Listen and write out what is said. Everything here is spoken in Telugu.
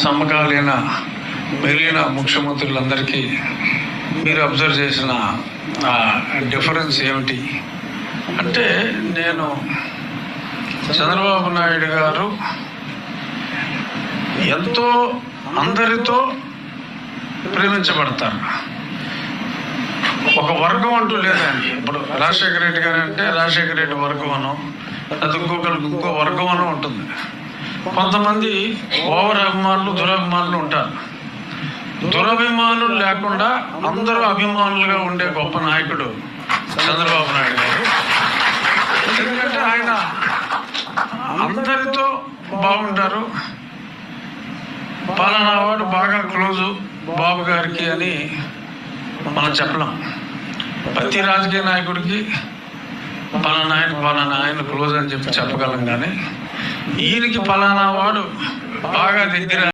సమకాలీన మిగిలిన ముఖ్యమంత్రులందరికీ మీరు అబ్జర్వ్ చేసిన డిఫరెన్స్ ఏమిటి అంటే, నేను చంద్రబాబు నాయుడు గారు ఎంతో అందరితో ప్రేమించబడతారు. ఒక వర్గం అంటూ లేదండి. ఇప్పుడు రాజశేఖర రెడ్డి గారు అంటే రాజశేఖర రెడ్డి వర్గం అను, అది ఇంకో వర్గం అను ఉంటుంది. కొంతమంది ఓవర్ అభిమానులు, దురభిమానులు ఉంటారు. దురభిమానులు లేకుండా అందరూ అభిమానులుగా ఉండే గొప్ప నాయకుడు చంద్రబాబు నాయుడు గారు. ఎందుకంటే ఆయన అందరితో బాగుంటారు. పలానా వాడు బాగా క్లోజు బాబు గారికి అని మనం చెప్పలేం. ప్రతి రాజకీయ నాయకుడికి పలానా ఆయన క్లోజ్ అని చెప్పి చెప్పగలం, కానీ ఈయనకి పలానా వాడు బాగా దగ్గర